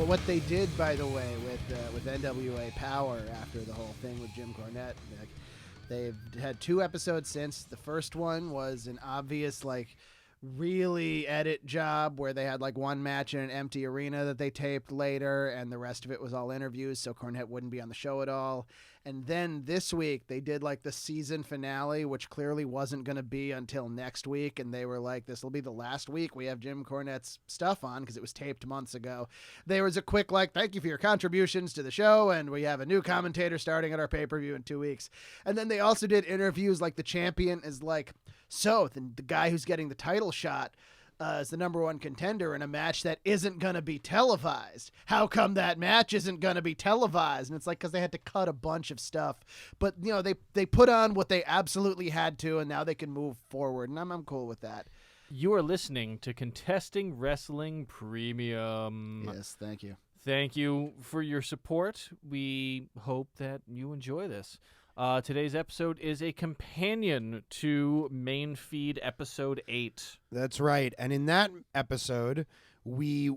Well, what they did, by the way, with NWA Power after the whole thing with Jim Cornette, like, they've had 2 episodes since. The first one was an obvious, like, really edit job where they had like one match in an empty arena that they taped later, and the rest of it was all interviews, so Cornette wouldn't be on the show at all. And then this week they did like the season finale, which clearly wasn't going to be until next week, and they were like, this will be the last week we have Jim Cornette's stuff on because it was taped months ago. There was a quick like, thank you for your contributions to the show, and we have a new commentator starting at our pay-per-view in 2 weeks. And then they also did interviews like the champion is like, so the guy who's getting the title shot is the number 1 contender in a match that isn't going to be televised. How come that match isn't going to be televised? And it's like, because they had to cut a bunch of stuff. But, you know, they put on what they absolutely had to, and now they can move forward. And I'm cool with that. You are listening to Contesting Wrestling Premium. Yes, thank you. Thank you for your support. We hope that you enjoy this. Today's episode is a companion to Main Feed Episode 8. That's right. And in that episode, we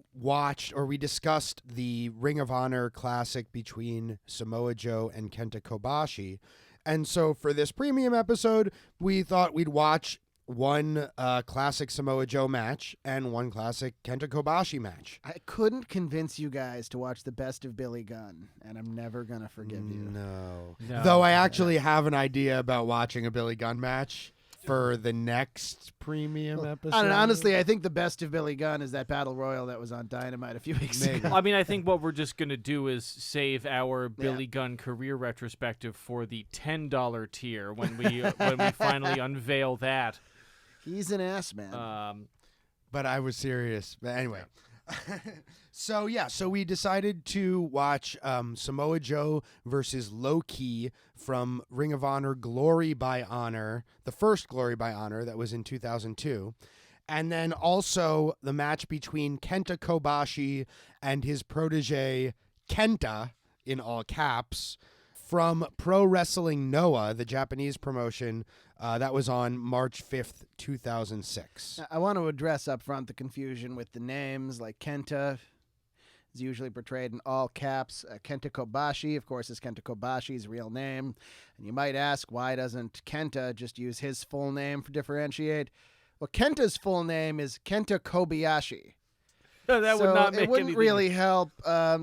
discussed the Ring of Honor Classic between Samoa Joe and Kenta Kobashi. And so for this premium episode, we thought we'd watch one classic Samoa Joe match and one classic Kenta Kobashi match. I couldn't convince you guys to watch the best of Billy Gunn, and I'm never going to forgive you. No. Though I actually have an idea about watching a Billy Gunn match for the next premium episode. Honestly, I think the best of Billy Gunn is that Battle Royal that was on Dynamite a few weeks ago. I mean, I think what we're just going to do is save our Billy Gunn career retrospective for the $10 tier when we finally unveil that. He's an ass, man. But I was serious. But anyway. So we decided to watch Samoa Joe versus Low Ki from Ring of Honor Glory by Honor, the first Glory by Honor that was in 2002. And then also the match between Kenta Kobashi and his protege Kenta, in all caps, from Pro Wrestling Noah, the Japanese promotion, that was on March 5th, 2006. I want to address up front the confusion with the names. Like Kenta is usually portrayed in all caps. Kenta Kobashi, of course, is Kenta Kobashi's real name. And you might ask, why doesn't Kenta just use his full name to differentiate? Well, Kenta's full name is Kenta Kobayashi. That would not make it wouldn't anything. really help.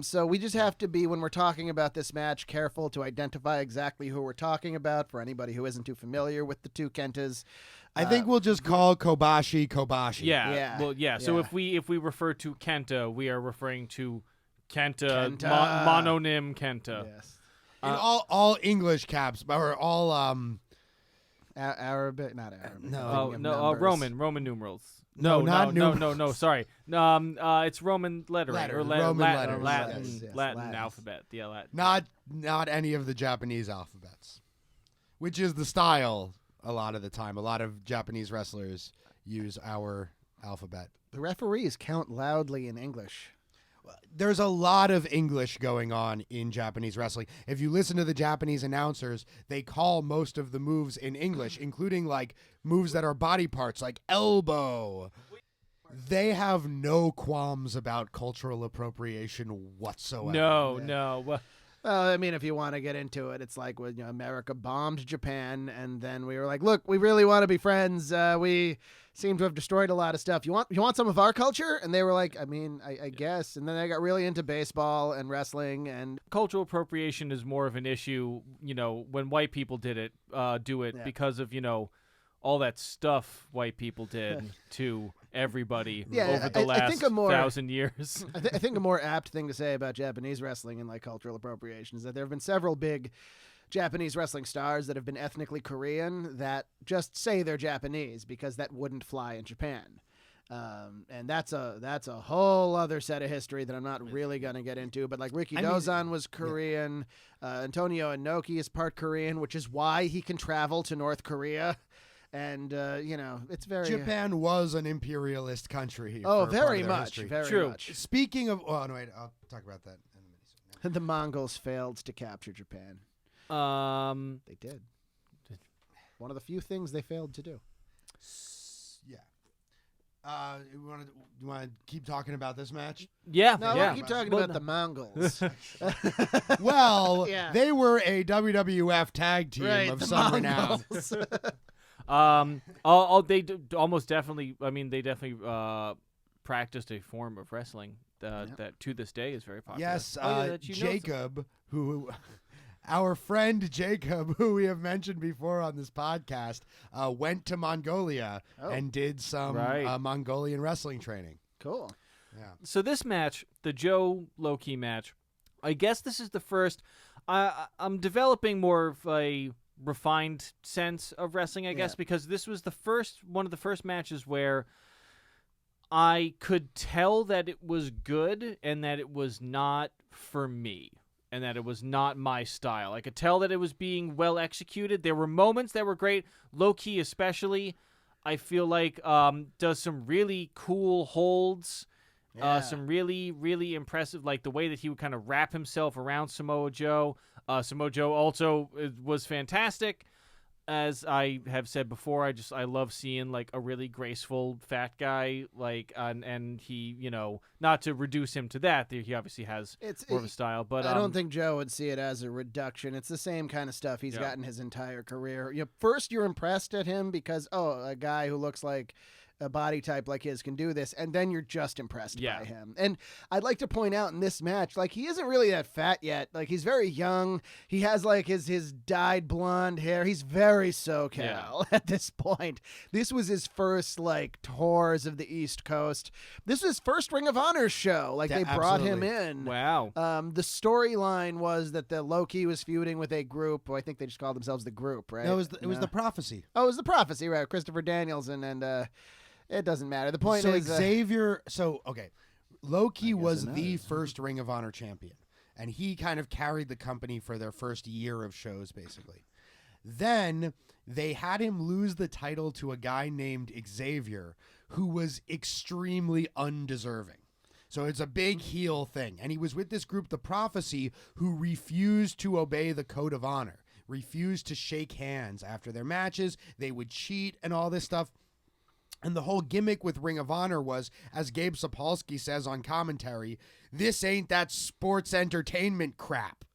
So we just have to be, when we're talking about this match, careful to identify exactly who we're talking about for anybody who isn't too familiar with the two Kentas. I think we'll just call Kobashi Kobashi. Yeah. Well, yeah. So if we refer to Kenta, we are referring to Kenta. Mononym Kenta. Yes. In all English caps, or all Arabic, not Arabic. Roman numerals. No, not numerals. No, sorry. It's Roman lettering or Roman Latin letters. alphabet. Yeah, Latin. Not any of the Japanese alphabets, which is the style a lot of the time. A lot of Japanese wrestlers use our alphabet. The referees count loudly in English. There's a lot of English going on in Japanese wrestling. If you listen to the Japanese announcers, they call most of the moves in English, including like moves that are body parts, like elbow. They have no qualms about cultural appropriation whatsoever. No. Well, I mean, if you want to get into it, it's like when America bombed Japan, and then we were like, look, we really want to be friends. We seem to have destroyed a lot of stuff. You want some of our culture? And they were like, I mean, I guess. And then they got really into baseball and wrestling. And cultural appropriation is more of an issue, when white people do it because of, all that stuff white people did to everybody over the last 1,000 years. I think a more apt thing to say about Japanese wrestling and like cultural appropriation is that there have been several big Japanese wrestling stars that have been ethnically Korean that just say they're Japanese because that wouldn't fly in Japan. And that's a whole other set of history that I'm not really going to get into. But like Riki Dozan was Korean. Antonio Inoki is part Korean, which is why he can travel to North Korea. And, it's very... Japan was an imperialist country. Oh, very much. Very True. much. Speaking of... Oh, no, wait. I'll talk about that in a minute. The Mongols failed to capture Japan. They did. One of the few things they failed to do. Yeah. You want to keep talking about this match? Yeah. No, yeah. we'll keep talking about the Mongols. Well, Yeah. they were a WWF tag team of the some renown. Mongols. They almost definitely. I mean, they definitely practiced a form of wrestling that to this day is very popular. Yes, that you know Jacob, who our friend Jacob, who we have mentioned before on this podcast, went to Mongolia and did some Mongolian wrestling training. Cool. Yeah. So this match, the Joe Low-Key match, I guess this is the first. I'm developing more of a refined sense of wrestling, I guess, because this was one of the first matches where I could tell that it was good and that it was not for me and that it was not my style. I could tell that it was being well executed. There were moments that were great. Low-Key especially, I feel like, does some really cool holds. Some really, really impressive, like the way that he would kind of wrap himself around Samoa Joe. Samoa Joe also was fantastic. As I have said before, I love seeing like a really graceful fat guy, like and he, not to reduce him to that, he obviously has more of a style. But I don't think Joe would see it as a reduction. It's the same kind of stuff he's gotten his entire career. First, you're impressed at him because a guy who looks like a body type like his can do this, and then you're just impressed by him. And I'd like to point out in this match, like, he isn't really that fat yet. Like, he's very young. He has like his dyed blonde hair. He's very SoCal at this point. This was his first like tours of the East Coast. This was his first Ring of Honor show. Like, they brought him in. Wow. The storyline was that the Low-Key was feuding with a group. I think they just called themselves the Group, right? No, it was the Prophecy. Oh, it was the Prophecy, right? Christopher Daniels and it doesn't matter. The point is Xavier. Low-Key was the first Ring of Honor champion, and he kind of carried the company for their first year of shows, basically. Then they had him lose the title to a guy named Xavier, who was extremely undeserving. So it's a big heel thing, and he was with this group, the Prophecy, who refused to obey the Code of Honor, refused to shake hands after their matches. They would cheat and all this stuff. And the whole gimmick with Ring of Honor was, as Gabe Sapolsky says on commentary, this ain't that sports entertainment crap.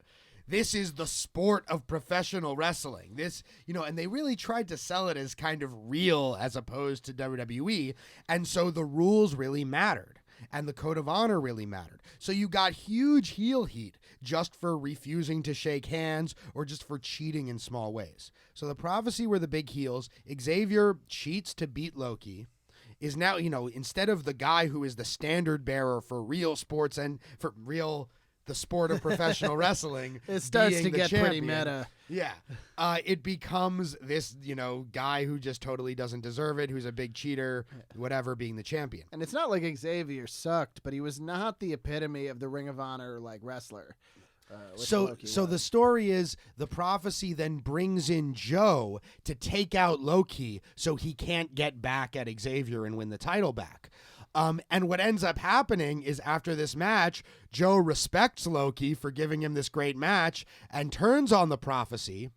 This is the sport of professional wrestling. This, and they really tried to sell it as kind of real as opposed to WWE. And so the rules really mattered. And the Code of Honor really mattered. So you got huge heel heat just for refusing to shake hands or just for cheating in small ways. So the Prophecy were the big heels. Xavier cheats to beat Low-Key. Is now, instead of the guy who is the standard bearer for real sports and for the sport of professional wrestling. It starts to get champion, pretty meta. Yeah. It becomes this, guy who just totally doesn't deserve it, who's a big cheater, whatever, being the champion. And it's not like Xavier sucked, but he was not the epitome of the Ring of Honor like wrestler. So the story is the Prophecy then brings in Joe to take out Low-Key so he can't get back at Xavier and win the title back. And what ends up happening is after this match, Joe respects Low-Key for giving him this great match and turns on the Prophecy.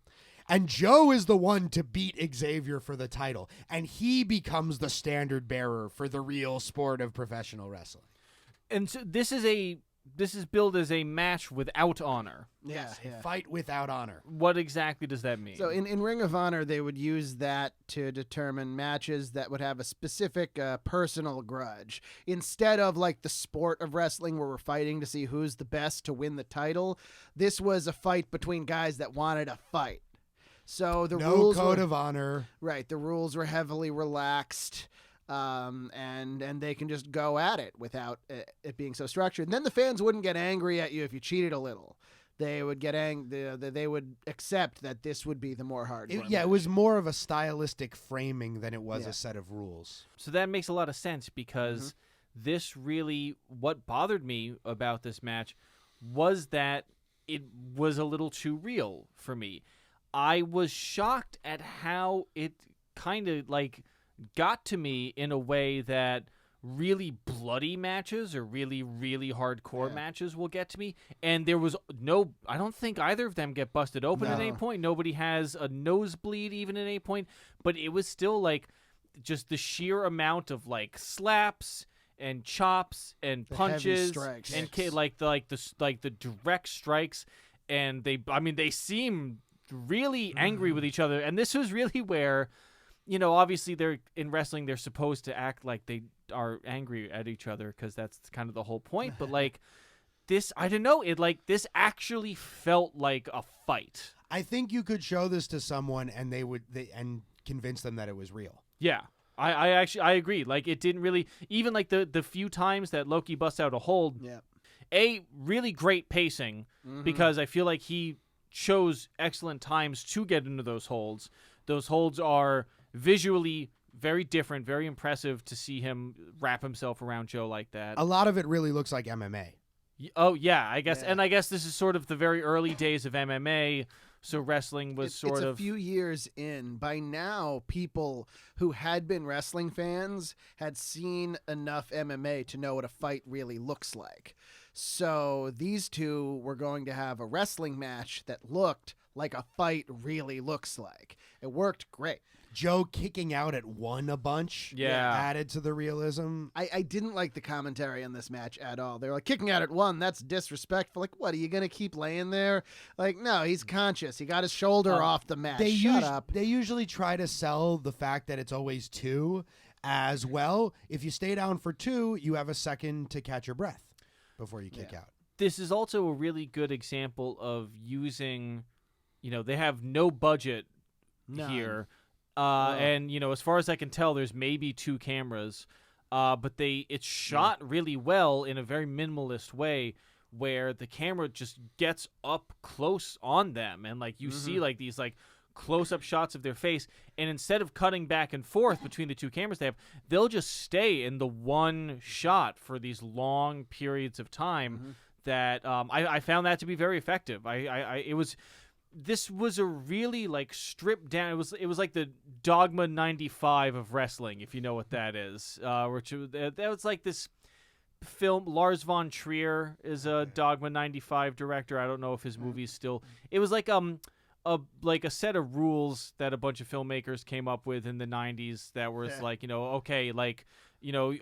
And Joe is the one to beat Xavier for the title. And he becomes the standard bearer for the real sport of professional wrestling. And so this is billed as a match without honor. Yeah. Fight without honor. What exactly does that mean? So in Ring of Honor, they would use that to determine matches that would have a specific personal grudge. Instead of like the sport of wrestling where we're fighting to see who's the best to win the title, this was a fight between guys that wanted a fight. So the rules code of honor. Right. The rules were heavily relaxed. And they can just go at it without it being so structured. And then the fans wouldn't get angry at you if you cheated a little. They would get they would accept that this would be the more hardcore. It was more of a stylistic framing than it was a set of rules. So that makes a lot of sense because this really, what bothered me about this match was that it was a little too real for me. I was shocked at how it kind of like got to me in a way that really bloody matches or really, really hardcore matches will get to me. And there was I don't think either of them get busted open at any point. Nobody has a nosebleed even at any point. But it was still like, just the sheer amount of like slaps and chops and punches and the direct strikes, and they seem really angry with each other. And this was really where, obviously they're in wrestling, they're supposed to act like they are angry at each other because that's kind of the whole point. But like this, I don't know, this actually felt like a fight. I think you could show this to someone and and convince them that it was real. Yeah. I agree. Like, it didn't really, even like the few times that Loki busts out a hold, really great pacing, because I feel like he chose excellent times to get into those holds. Those holds are visually very different, very impressive to see him wrap himself around Joe like that. A lot of it really looks like MMA. Oh, yeah, I guess. Yeah. And I guess this is sort of the very early days of MMA. So wrestling was it's a few years in. By now, people who had been wrestling fans had seen enough MMA to know what a fight really looks like. So these two were going to have a wrestling match that looked like a fight really looks like. It worked great. Joe kicking out at one a bunch added to the realism. I didn't like the commentary on this match at all. They were like, kicking out at one, that's disrespectful. Like, what, are you going to keep laying there? Like, no, he's conscious. He got his shoulder off the mat. Shut up. They usually try to sell the fact that it's always two as well. If you stay down for two, you have a second to catch your breath before you kick out. This is also a really good example of using, they have no budget here. And, as far as I can tell, there's maybe 2 cameras, but it's shot really well in a very minimalist way, where the camera just gets up close on them, and like you see like these like close-up shots of their face, and instead of cutting back and forth between the 2 cameras they'll just stay in the one shot for these long periods of time. That I found that to be very effective. This was a really like stripped down. It was like the Dogma 95 of wrestling, if you know what that is. That was like this film. Lars von Trier is a Dogma 95 director. I don't know if his movie's still. It was like a set of rules that a bunch of filmmakers came up with in the 90s that was like, okay, like,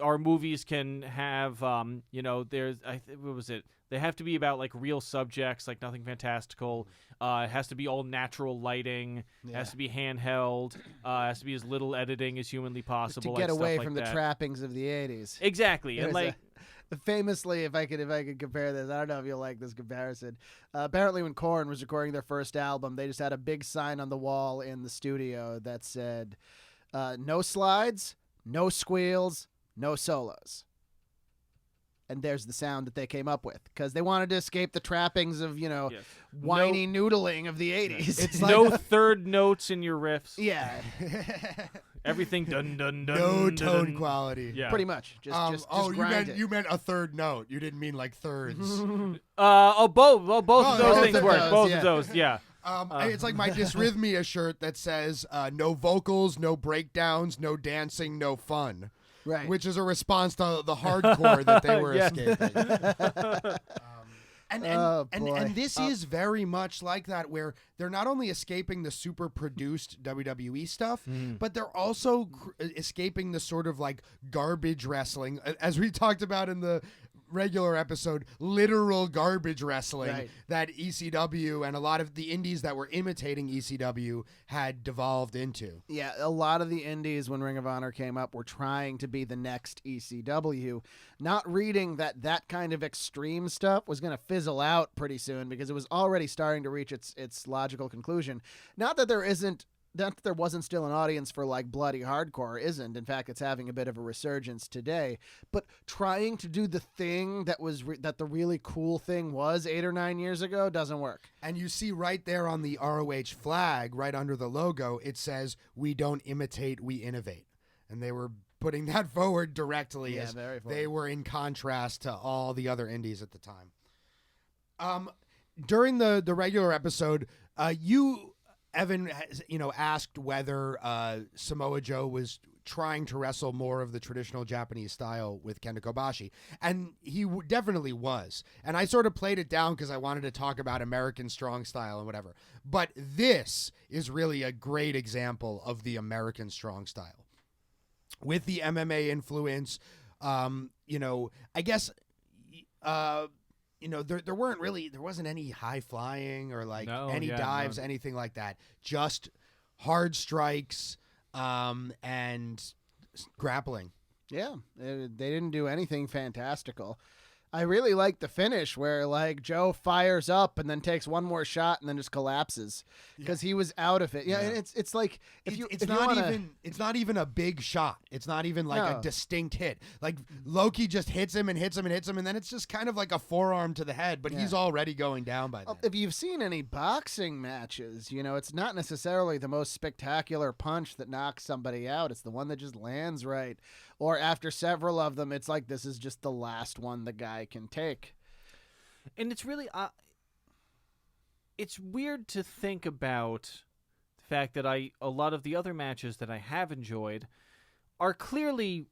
our movies can have there's what was it? They have to be about like real subjects, like nothing fantastical. It has to be all natural lighting. It has to be handheld. It has to be as little editing as humanly possible. Just to get away from the trappings of the 80s. Exactly. And like famously, if I could compare this, I don't know if you'll like this comparison. Apparently when Korn was recording their first album, they just had a big sign on the wall in the studio that said, no slides, no squeals, no solos. And there's the sound that they came up with, because they wanted to escape the trappings of, whiny noodling of the 80s. It's like no third notes in your riffs. Yeah. Everything dun dun dun. No dun, tone dun. quality. Yeah. Pretty much. Just grind it. You meant a third note. You didn't mean like thirds. Both of those things work. Both of those, yeah. It's like my Dysrhythmia shirt that says no vocals, no breakdowns, no dancing, no fun. Right. Which is a response to the hardcore that they were escaping. And this is very much like that, where they're not only escaping the super produced WWE stuff, but they're also escaping the sort of like garbage wrestling, as we talked about in the regular episode, literal garbage wrestling that ECW and a lot of the indies that were imitating ECW had devolved into. Yeah, a lot of the indies when Ring of Honor came up were trying to be the next ECW, not reading that kind of extreme stuff was going to fizzle out pretty soon, because it was already starting to reach its logical conclusion. Not that there wasn't still an audience for like bloody hardcore, isn't. In fact, it's having a bit of a resurgence today. But trying to do the thing that was that the really cool thing was 8 or 9 years ago doesn't work. And you see right there on the ROH flag, right under the logo, it says, "We don't imitate, we innovate." And they were putting that forward directly as they were in contrast to all the other indies at the time. During the regular episode, Evan, asked whether Samoa Joe was trying to wrestle more of the traditional Japanese style with Kenta Kobashi, and he definitely was. And I sort of played it down because I wanted to talk about American strong style and whatever. But this is really a great example of the American strong style. with the MMA influence. You know, I guess, you know, there wasn't any high flying or like any dives, anything like that. Just hard strikes, and grappling. Yeah, they didn't do anything fantastical. I really like the finish where like Joe fires up and then takes one more shot and then just collapses because he was out of it. Yeah, and it's like it's not even a big shot. It's not even like a distinct hit. Like Loki just hits him and hits him and hits him, and then it's just kind of like a forearm to the head, but he's already going down by then. If you've seen any boxing matches, you know it's not necessarily the most spectacular punch that knocks somebody out. It's the one that just lands right. Or after several of them, it's like this is just the last one the guy can take. And it's really it's weird to think about the fact that a lot of the other matches that I have enjoyed are clearly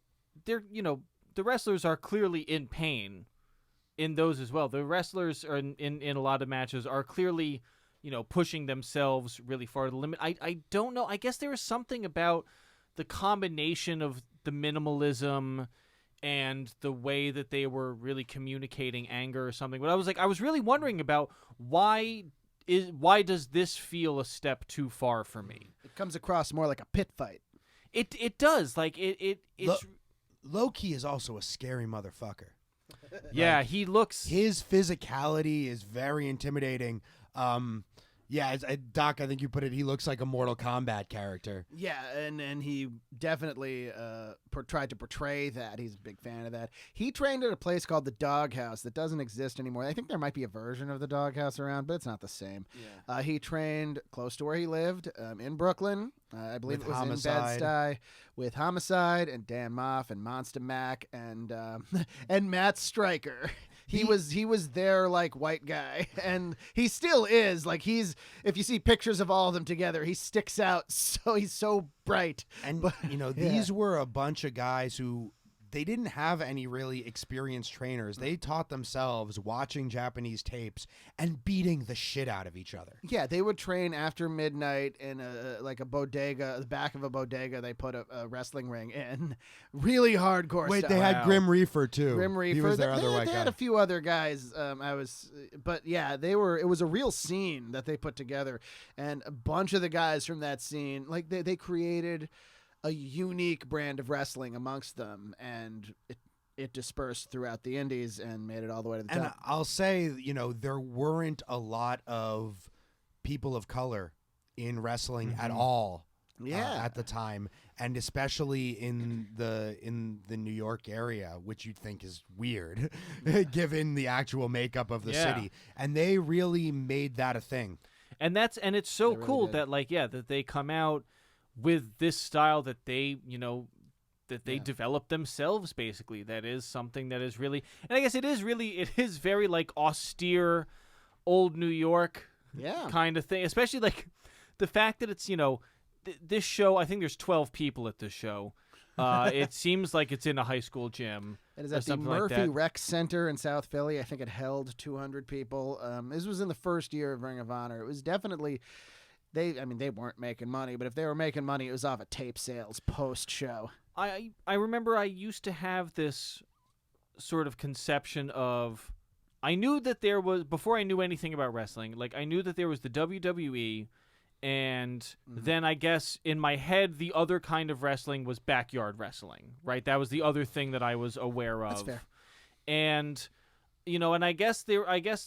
the wrestlers are clearly in pain in those as well. The wrestlers are in a lot of matches are clearly, you know, pushing themselves really far to the limit. I don't know. I guess there is something about the combination of the minimalism and the way that they were really communicating anger or something. But I was really wondering about why does this feel a step too far for me? It comes across more like a pit fight. It does. Like it's Loki is also a scary motherfucker. Yeah, like, he looks. His physicality is very intimidating. Yeah, Doc, I think you put it, he looks like a Mortal Kombat character. Yeah, and he definitely tried to portray that. He's a big fan of that. He trained at a place called the Doghouse that doesn't exist anymore. I think there might be a version of the Doghouse around, but it's not the same. Yeah. He trained close to where he lived in Brooklyn. I believe it was Homicide. In Bed-Stuy with Homicide and Dan Moff and Monster Mac and Matt Stryker. He was their like white guy, and he still is. Like if you see pictures of all of them together, he sticks out. So he's so bright. And these were a bunch of guys who they didn't have any really experienced trainers. They taught themselves watching Japanese tapes and beating the shit out of each other. Yeah, they would train after midnight in a bodega, the back of a bodega. They put a wrestling ring in. Really hardcore stuff. They had Grim Reaper too. Grim Reaper. He was their other white guy. They had a few other guys. But yeah, it was a real scene that they put together, and a bunch of the guys from that scene, like they created a unique brand of wrestling amongst them, and it dispersed throughout the indies and made it all the way to the top. And I'll say, there weren't a lot of people of color in wrestling at all. At the time, and especially in the New York area, which you'd think is weird given the actual makeup of the city. And they really made that a thing. And it's so cool that that they come out with this style that they developed themselves, basically. That is something that is really, and I guess it is very like austere old New York kind of thing, especially like the fact that it's, this show, I think there's 12 people at this show. It seems like it's in a high school gym. It is at the Murphy Rec Center in South Philly. I think it held 200 people. This was in the first year of Ring of Honor. It was definitely... They weren't making money, but if they were making money, it was off of tape sales post-show. I remember I used to have this sort of conception of... I knew that there was... Before I knew anything about wrestling, like, I knew that there was the WWE, and then I guess in my head, the other kind of wrestling was backyard wrestling, right? That was the other thing that I was aware of. That's fair. And, and I guess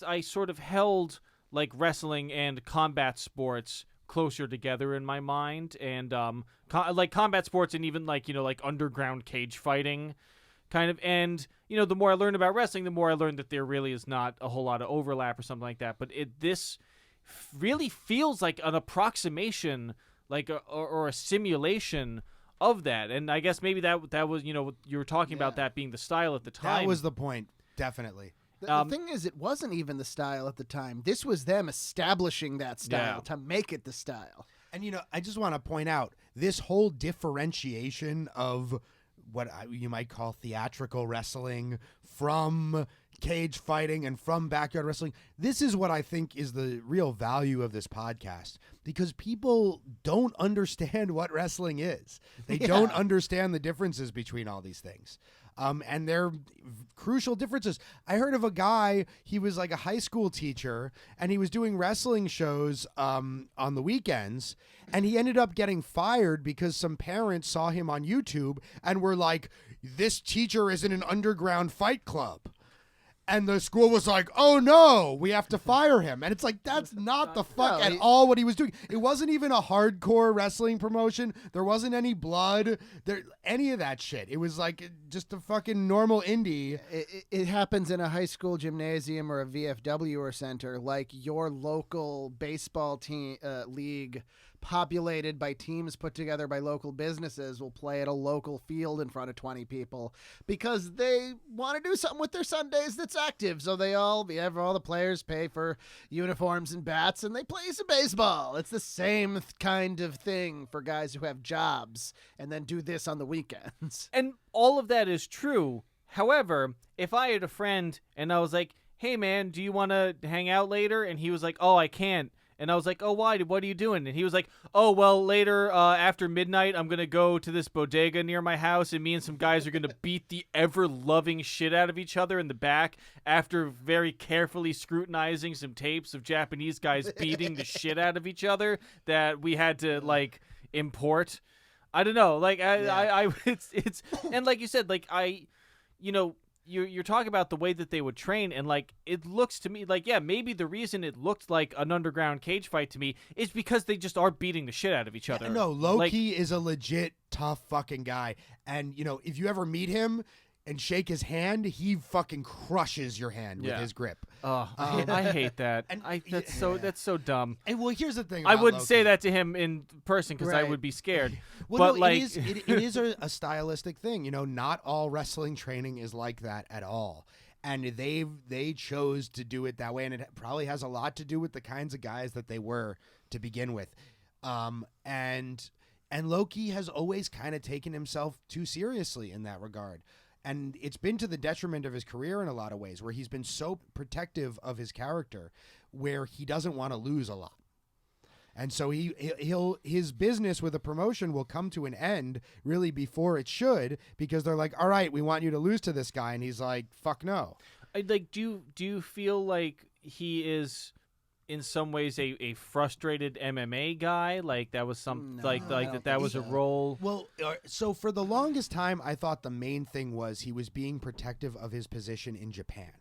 I sort of held, like, wrestling and combat sports closer together in my mind, and like combat sports and even like underground cage fighting kind of. And the more I learned about wrestling, the more I learned that there really is not a whole lot of overlap or something like that. But this really feels like an approximation, like or a simulation of that. And I guess maybe that was you were talking about that being the style at the time. That was the point, definitely. The thing is, it wasn't even the style at the time. This was them establishing that style to make it the style. And, I just want to point out this whole differentiation of what you might call theatrical wrestling from cage fighting and from backyard wrestling. This is what I think is the real value of this podcast, because people don't understand what wrestling is. They don't understand the differences between all these things. And they're crucial differences. I heard of a guy, he was like a high school teacher, and he was doing wrestling shows on the weekends, and he ended up getting fired because some parents saw him on YouTube and were like, this teacher is in an underground fight club. And the school was like, oh no, we have to fire him. And it's like, that's not the fuck at all what he was doing. It wasn't even a hardcore wrestling promotion. There wasn't any blood, any of that shit. It was like just a fucking normal indie. It happens in a high school gymnasium or a VFW or center, like your local baseball team league, populated by teams put together by local businesses, will play at a local field in front of 20 people because they want to do something with their Sundays that's active. So all the players pay for uniforms and bats and they play some baseball. It's the same kind of thing for guys who have jobs and then do this on the weekends. And all of that is true. However, if I had a friend and I was like, hey man, do you want to hang out later? And he was like, oh, I can't. And I was like, oh, why? What are you doing? And he was like, oh, well, later after midnight, I'm going to go to this bodega near my house, and me and some guys are going to beat the ever-loving shit out of each other in the back after very carefully scrutinizing some tapes of Japanese guys beating the shit out of each other that we had to, like, import. I don't know. Like, it's and like you said, like, You're talking about the way that they would train, and like it looks to me like, yeah, maybe the reason it looked like an underground cage fight to me is because they just are beating the shit out of each other. No, Loki is a legit tough fucking guy, and if you ever meet him and shake his hand, he fucking crushes your hand with his grip. Oh, I hate that. And that's so dumb. And well, here's the thing. I wouldn't say that to him in person because I would be scared. Well, but it is a stylistic thing. Not all wrestling training is like that at all. And they chose to do it that way, and it probably has a lot to do with the kinds of guys that they were to begin with. And Loki has always kind of taken himself too seriously in that regard. And it's been to the detriment of his career in a lot of ways, where he's been so protective of his character, where he doesn't want to lose a lot. And so his business with a promotion will come to an end really before it should, because they're like, all right, we want you to lose to this guy. And he's like, fuck no. Do you feel like he is in some ways a frustrated MMA guy? Like that was that was a role? Well, so for the longest time, I thought the main thing was he was being protective of his position in Japan,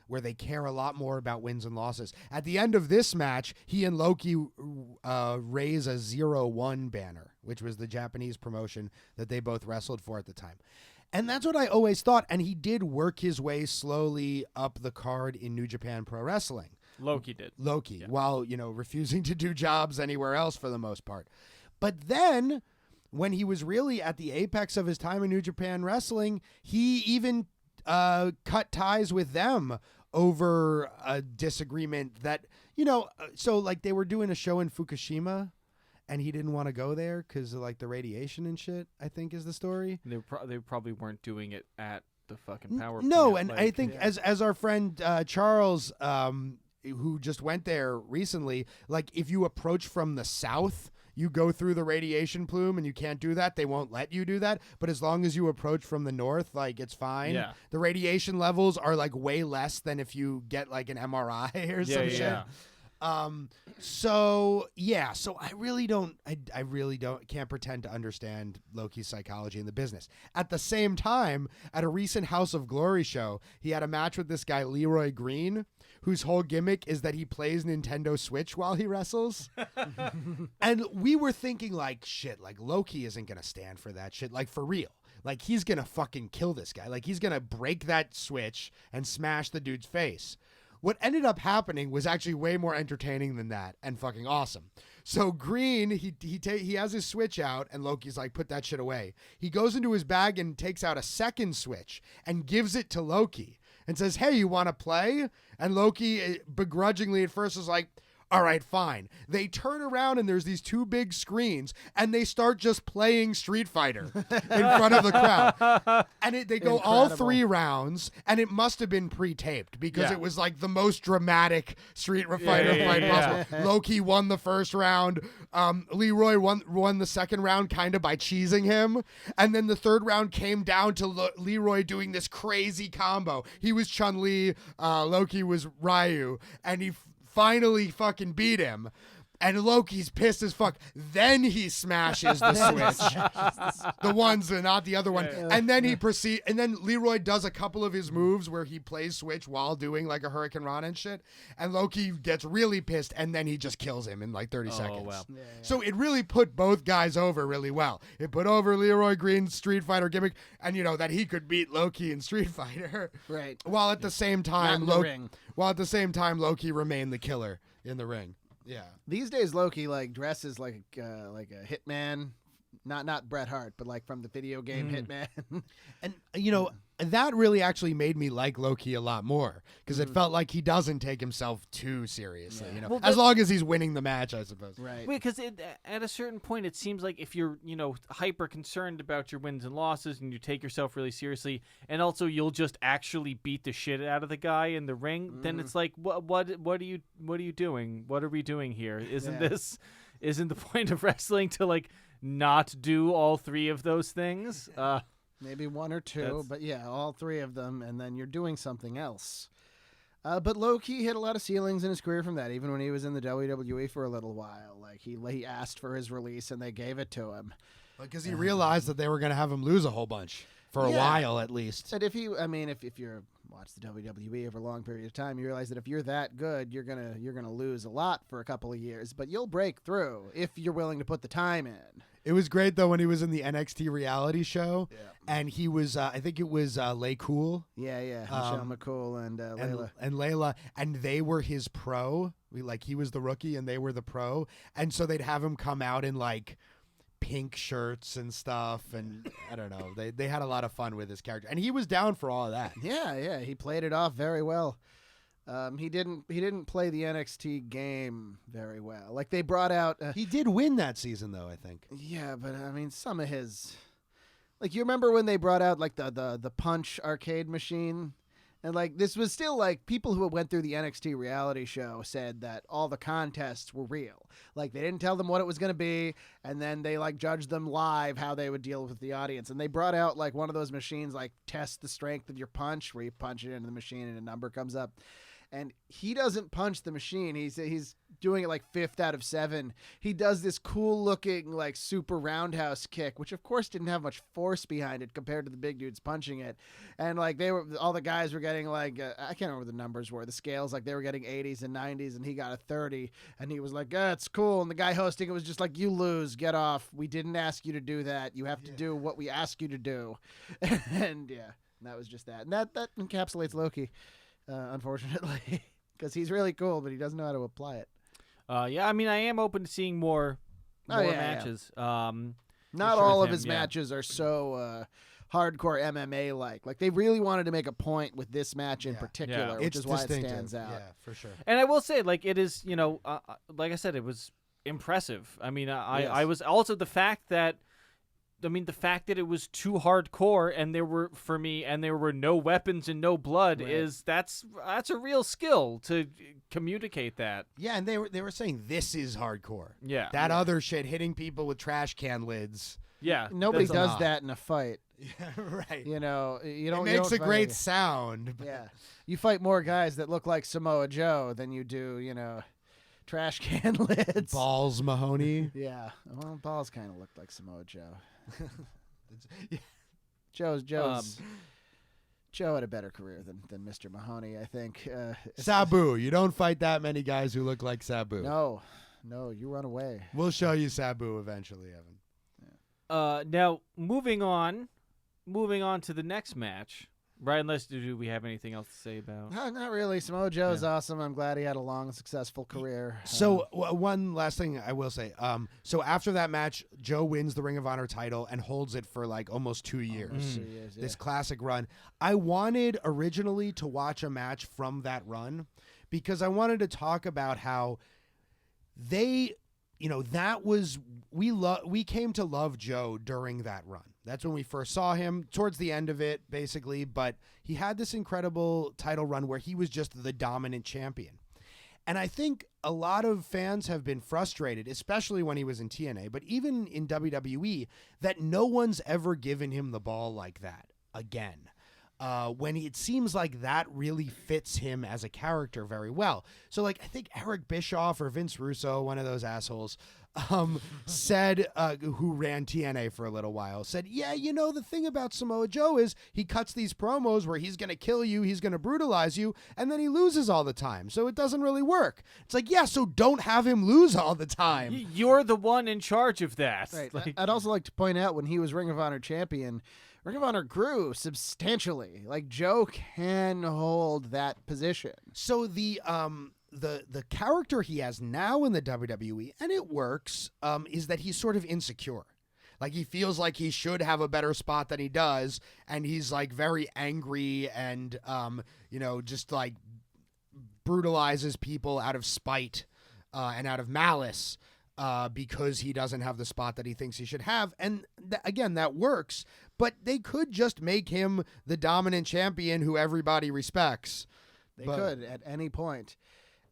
where they care a lot more about wins and losses. At the end of this match, he and Loki raise a 0-1 banner, which was the Japanese promotion that they both wrestled for at the time. And that's what I always thought. And he did work his way slowly up the card in New Japan Pro Wrestling. Loki did. Yeah. While, refusing to do jobs anywhere else for the most part. But then when he was really at the apex of his time in New Japan Wrestling, he even cut ties with them over a disagreement that, so like they were doing a show in Fukushima and he didn't want to go there because of like the radiation and shit, I think is the story. They probably weren't doing it at the fucking power plant. No, and I think as our friend Charles, who just went there recently, like if you approach from the south, you go through the radiation plume and you can't do that. They won't let you do that. But as long as you approach from the north, like it's fine. Yeah. The radiation levels are like way less than if you get like an MRI or some shit. So I really don't can't pretend to understand Loki's psychology in the business. At the same time, at a recent House of Glory show, he had a match with this guy, Leroy Green, whose whole gimmick is that he plays Nintendo Switch while he wrestles. And we were thinking like, shit, like Loki isn't going to stand for that shit. Like for real. Like he's going to fucking kill this guy. Like he's going to break that Switch and smash the dude's face. What ended up happening was actually way more entertaining than that and fucking awesome. So Green, he has his Switch out and Loki's like, put that shit away. He goes into his bag and takes out a second Switch and gives it to Loki and says, hey, you want to play? And Loki begrudgingly at first was like, All right, fine. They turn around and there's these two big screens and they start just playing Street Fighter in front of the crowd. And they go all 3 rounds, and it must have been pre-taped because it was like the most dramatic Street Fighter fight possible. Low-key won the first round. Leroy won the second round kind of by cheesing him. And then the third round came down to Leroy doing this crazy combo. He was Chun-Li, Loki was Ryu, and he finally fucking beat him. And Loki's pissed as fuck. Then he smashes the switch. The ones, not the other one. And then and then Leroy does a couple of his moves where he plays Switch while doing like a Hurricane Rana and shit. And Loki gets really pissed, and then he just kills him in like 30 seconds. Wow. So it really put both guys over really well. It put over Leroy Green's Street Fighter gimmick, and that he could beat Loki in Street Fighter. Right. While at the same time, Loki remained the killer in the ring. Yeah. These days, Loki dresses like a hitman, not Bret Hart, but like from the video game Hitman. And that really actually made me like Loki a lot more because it felt like he doesn't take himself too seriously. Well, as long as he's winning the match, I suppose. Right. Because at a certain point, it seems like if you're hyper concerned about your wins and losses, and you take yourself really seriously, and also you'll just actually beat the shit out of the guy in the ring, then it's like, what are you doing? What are we doing here? Isn't the point of wrestling to not do all 3 of those things? Maybe 1 or 2, but all 3 of them, and then you're doing something else. But Loki hit a lot of ceilings in his career from that, even when he was in the WWE for a little while. Like he asked for his release, and they gave it to him. Because he realized that they were going to have him lose a whole bunch for a while, at least. And if you're watch the WWE over a long period of time, you realize that if you're that good, you're gonna lose a lot for a couple of years, but you'll break through if you're willing to put the time in. It was great though when he was in the NXT reality show, and he was I think it was Lay Cool. Michelle McCool and Layla, and they were his pro. He was the rookie and they were the pro, and so they'd have him come out in pink shirts and stuff, and I don't know. They had a lot of fun with his character, and he was down for all of that. Yeah, he played it off very well. He didn't play the NXT game very well. They brought out. He did win that season, though, I think. Yeah, but some of his, you remember when they brought out the Punch arcade machine, and this was still people who went through the NXT reality show said that all the contests were real. They didn't tell them what it was going to be, and then they judged them live how they would deal with the audience. And they brought out one of those machines test the strength of your punch, where you punch it into the machine and a number comes up. And he doesn't punch the machine. He's doing it 5th out of 7. He does this cool looking super roundhouse kick, which of course didn't have much force behind it compared to the big dudes punching it. And all the guys were getting I can't remember what the numbers were. The scales they were getting 80s and 90s, and he got a 30. And he was like, it's cool. And the guy hosting it was just you lose, get off. We didn't ask you to do that. You have to do what we ask you to do. And that was just that. And that encapsulates Loki. Unfortunately, because he's really cool, but he doesn't know how to apply it. I am open to seeing more matches. Not all of his matches are so hardcore MMA like they really wanted to make a point with this match in particular, which is why it stands out. Yeah, for sure. And I will say, it is, like I said, it was impressive. I was also the fact that it was too hardcore, and there were no weapons and no blood. Right. That's a real skill to communicate that. Yeah, and they were saying this is hardcore. Yeah, that other shit, hitting people with trash can lids. Yeah, nobody does that in a fight. Yeah, right. You don't. It makes a great sound. Yeah, you fight more guys that look like Samoa Joe than you do, trash can lids. Balls Mahoney. Yeah, well, Balls kind of looked like Samoa Joe. Joe had a better career than Mr. Mahoney, I think. Sabu, you don't fight that many guys who look like Sabu. No, you run away. We'll show you Sabu eventually, Evan. Yeah. Now moving on to the next match. Right, unless do we have anything else to say about? Not really. Samoa Joe is awesome. I'm glad he had a long, successful career. So one last thing I will say. So after that match, Joe wins the Ring of Honor title and holds it for almost 2 years. This classic run. I wanted originally to watch a match from that run because I wanted to talk about how they, that was, we came to love Joe during that run. That's when we first saw him, towards the end of it, basically. But he had this incredible title run where he was just the dominant champion. And I think a lot of fans have been frustrated, especially when he was in TNA, but even in WWE, that no one's ever given him the ball like that again. When it seems like that really fits him as a character very well. So, I think Eric Bischoff or Vince Russo, one of those assholes, said, who ran TNA for a little while, said, yeah, the thing about Samoa Joe is he cuts these promos where he's going to kill you, he's going to brutalize you, and then he loses all the time. So it doesn't really work. It's like, yeah, so don't have him lose all the time. You're the one in charge of that. Right. I'd also like to point out, when he was Ring of Honor champion, Ring of Honor grew substantially. Joe can hold that position. So the character he has now in the WWE, and it works, is that he's sort of insecure. He feels like he should have a better spot than he does, and he's very angry and just brutalizes people out of spite and out of malice because he doesn't have the spot that he thinks he should have. And again, that works, but they could just make him the dominant champion who everybody respects. They could at any point.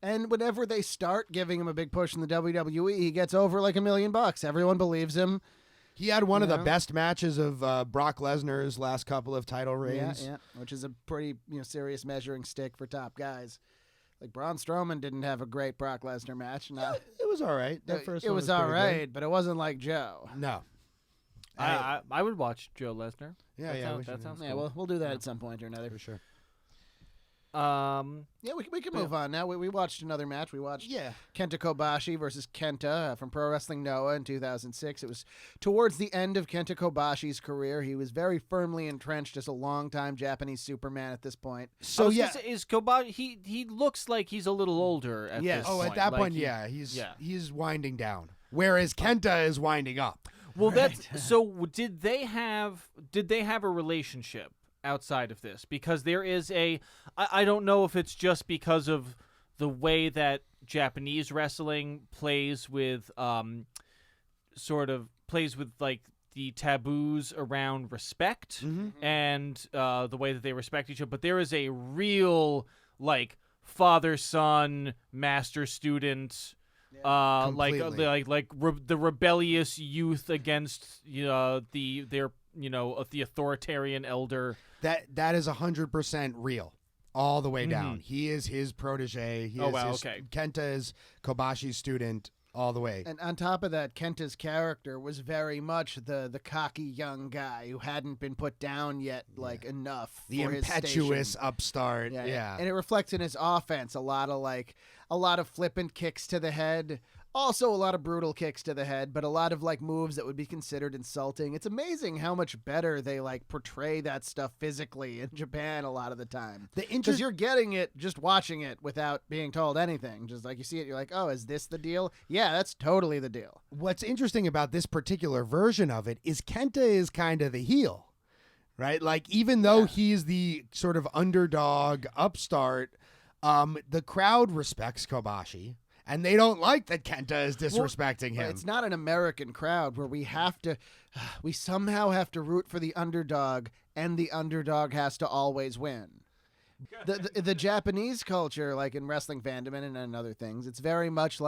And whenever they start giving him a big push in the WWE, he gets over $1 million. Everyone believes him. He had one of the best matches of Brock Lesnar's last couple of title reigns. Yeah, which is a pretty serious measuring stick for top guys. Braun Strowman didn't have a great Brock Lesnar match. It was all right. That first it one was all right, good. but it wasn't like Joe. No. I would watch Joe Lesnar. Yeah, that sounds cool. Yeah, we'll do that at some point or another. For sure. Yeah, we can move on now. We watched another match. We watched Kenta Kobashi versus Kenta from Pro Wrestling Noah in 2006. It was towards the end of Kenta Kobashi's career. He was very firmly entrenched as a longtime Japanese Superman at this point. So is Kobashi? He looks like he's a little older at this point. At that point, he's winding down, whereas Kenta is winding up. Well, so. Did they have a relationship outside of this? Because there is I don't know if it's just because of the way that Japanese wrestling plays with the taboos around respect and the way that they respect each other, but there is a real father-son, master-student, the rebellious youth against the authoritarian elder. That is 100% real, all the way down. He is his protege. Kenta is Kobashi's student, all the way. And on top of that, Kenta's character was very much the cocky young guy who hadn't been put down yet, enough. The for impetuous his station. upstart. Yeah. And it reflects in his offense a lot of flippant kicks to the head. Also, a lot of brutal kicks to the head, but a lot of moves that would be considered insulting. It's amazing how much better they portray that stuff physically in Japan a lot of the time. Because you're getting it just watching it without being told anything. Just you see it, you're like, oh, is this the deal? Yeah, that's totally the deal. What's interesting about this particular version of it is Kenta is kind of the heel, right? Even though he's the sort of underdog upstart, the crowd respects Kobashi. And they don't like that Kenta is disrespecting him. It's not an American crowd where we somehow have to root for the underdog, and the underdog has to always win. The Japanese culture, in wrestling fandom and in other things, it's very much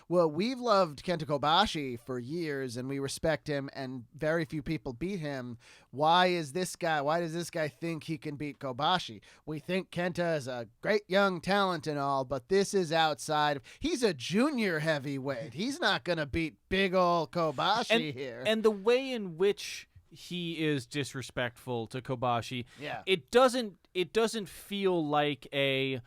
we've loved Kenta Kobashi for years and we respect him, and very few people beat him. Why does this guy think he can beat Kobashi? We think Kenta is a great young talent and all, but this is outside. He's a junior heavyweight. He's not going to beat big old Kobashi here. And the way in which he is disrespectful to Kobashi, it doesn't feel like a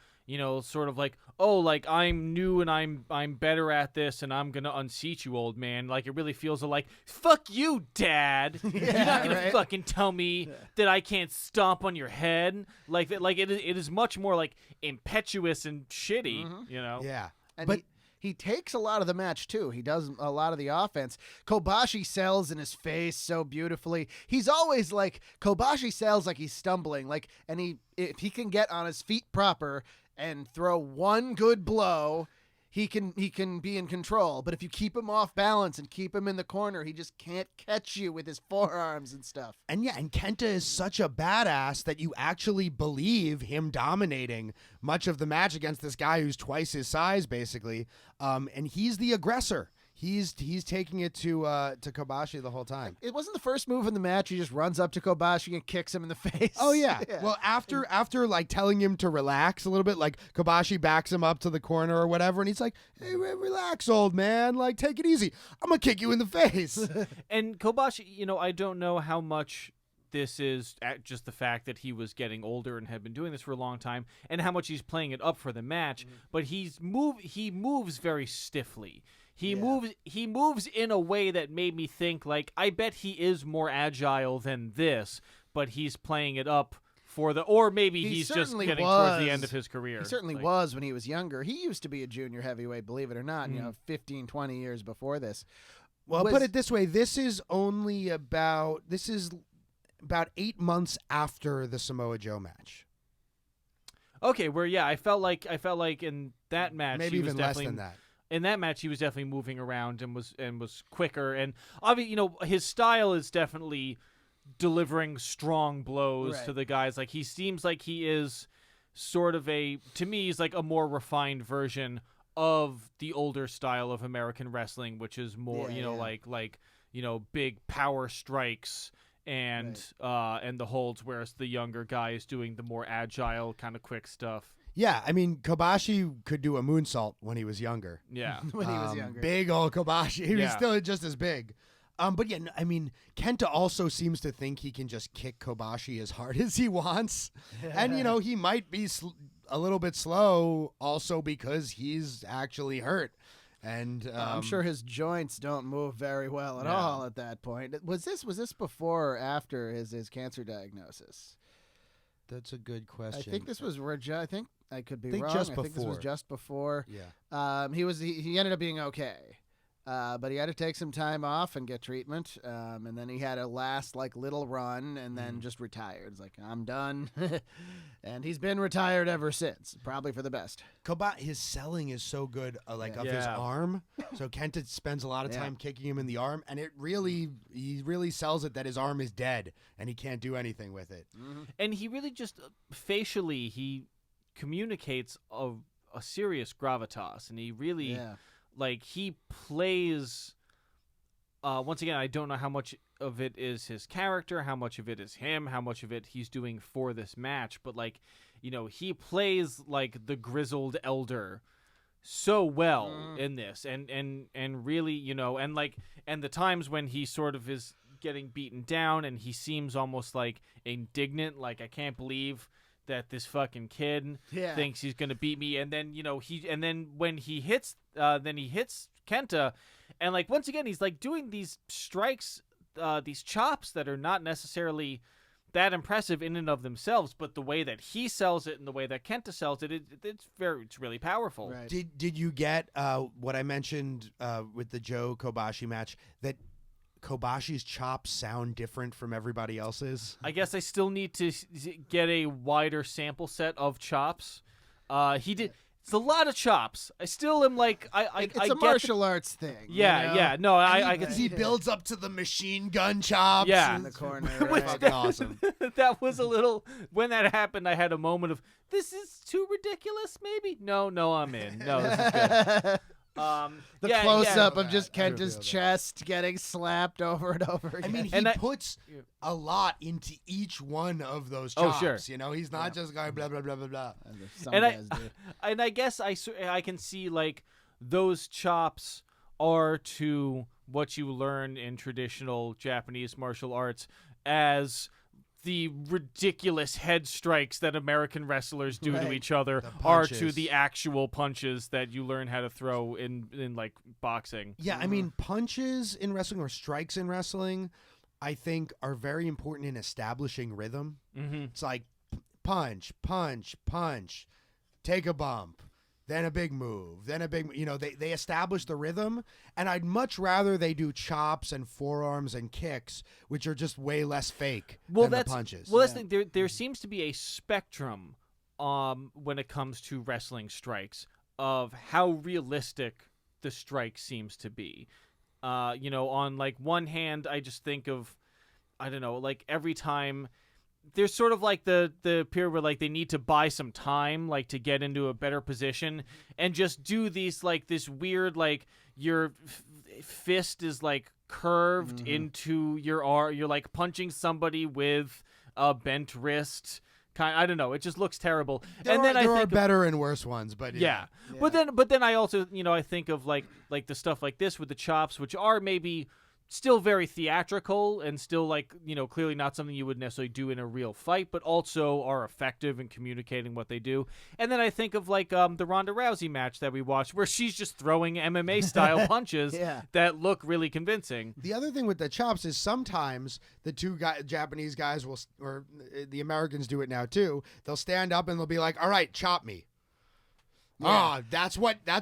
I'm new and I'm better at this and I'm gonna unseat you, old man. It really feels fuck you, Dad. You're not gonna fucking tell me that I can't stomp on your head. It is much more impetuous and shitty. Yeah, but he takes a lot of the match, too. He does a lot of the offense. Kobashi sells in his face so beautifully. He's always Kobashi sells like he's stumbling. If he can get on his feet proper and throw one good blow, he can be in control. But if you keep him off balance and keep him in the corner, he just can't catch you with his forearms and stuff. And Kenta is such a badass that you actually believe him dominating much of the match against this guy who's twice his size, basically. And he's the aggressor. He's taking it to Kobashi the whole time. It wasn't the first move in the match. He just runs up to Kobashi and kicks him in the face. Oh yeah. Well, after like telling him to relax a little bit, like Kobashi backs him up to the corner or whatever, and he's like, "Hey, relax, old man. Like, take it easy. I'm gonna kick you in the face." And Kobashi, I don't know how much this is just the fact that he was getting older and had been doing this for a long time, and how much he's playing it up for the match. But he moves very stiffly. He moves in a way that made me think, like, I bet he is more agile than this, but he's playing it up for or maybe he's just getting towards the end of his career. He certainly was when he was younger. He used to be a junior heavyweight, believe it or not, 15, 20 years before this. Well, put it this way, this is about 8 months after the Samoa Joe match. Okay, I felt like in that match, maybe even less than that. In that match, he was definitely moving around and was quicker, and obviously, his style is definitely delivering strong blows to the guys. Like, he seems like he is sort of to me, he's like a more refined version of the older style of American wrestling, which is more, like big power strikes and the holds, whereas the younger guy is doing the more agile kind of quick stuff. Yeah, I mean, Kobashi could do a moonsault when he was younger. Yeah. When he was younger. Big old Kobashi. He was still just as big. But yeah, I mean, Kenta also seems to think he can just kick Kobashi as hard as he wants. And, he might be a little bit slow also because he's actually hurt. And I'm sure his joints don't move very well at all at that point. Was this before or after his cancer diagnosis? That's a good question. I think this was I think I could be wrong. I think this was just before. Yeah. He ended up being okay. But he had to take some time off and get treatment. And then he had a last little run and then just retired. It's like, I'm done. And he's been retired ever since, probably for the best. His selling is so good, of his arm. So Kenta spends a lot of time kicking him in the arm, and he really sells it that his arm is dead and he can't do anything with it. Mm-hmm. And he really just facially he communicates a serious gravitas, and he really he plays. Once again, I don't know how much of it is his character, how much of it is him, how much of it he's doing for this match. But he plays like the grizzled elder so well in this, and really, and the times when he sort of is getting beaten down, and he seems almost like indignant, like, I can't believe that this fucking kid thinks he's gonna beat me, and then when he hits Kenta, and once again he's doing these strikes, these chops that are not necessarily that impressive in and of themselves, but the way that he sells it and the way that Kenta sells it, it's really powerful. Right. Did you get what I mentioned with the Joe Kobashi match, that Kobashi's chops sound different from everybody else's? I guess I still need to get a wider sample set of chops. He did. It's a lot of chops. I still am it's a martial arts thing. Yeah. No, I can see. He builds up to the machine gun chops. Yeah, in the corner. Right? Fucking awesome. That was a little. When that happened, I had a moment of, this is too ridiculous. Maybe no, I'm in. No, this is good. The close-up of just Kenta's chest getting slapped over and over again. I mean, he puts a lot into each one of those chops. Oh, sure. He's not just going blah, blah, blah, blah, blah. And I guess I can see, those chops are to what you learn in traditional Japanese martial arts as the ridiculous head strikes that American wrestlers do to each other are to the actual punches that you learn how to throw in boxing. Yeah, I mean, punches in wrestling or strikes in wrestling, I think, are very important in establishing rhythm. Mm-hmm. It's like punch, punch, punch, take a bump, then a big move, then a big, they establish the rhythm, and I'd much rather they do chops and forearms and kicks, which are just way less fake than the punches. Well, that's there seems to be a spectrum when it comes to wrestling strikes. of how realistic the strike seems to be. On like one hand, I just think of, I don't know, like every time there's sort of like the period where like they need to buy some time, like to get into a better position and just do these like this weird, like your fist is like curved into your arm. You're like punching somebody with a bent wrist. I don't know. It just looks terrible. There are better and worse ones, but yeah. But then I also, I think of like the stuff like this with the chops, which are maybe still very theatrical and still like, clearly not something you would necessarily do in a real fight, but also are effective in communicating what they do. And then I think of like the Ronda Rousey match that we watched where she's just throwing MMA style punches that look really convincing. The other thing with the chops is sometimes the two Japanese guys or the Americans do it now too. They'll stand up and they'll be like, all right, chop me. Yeah. That's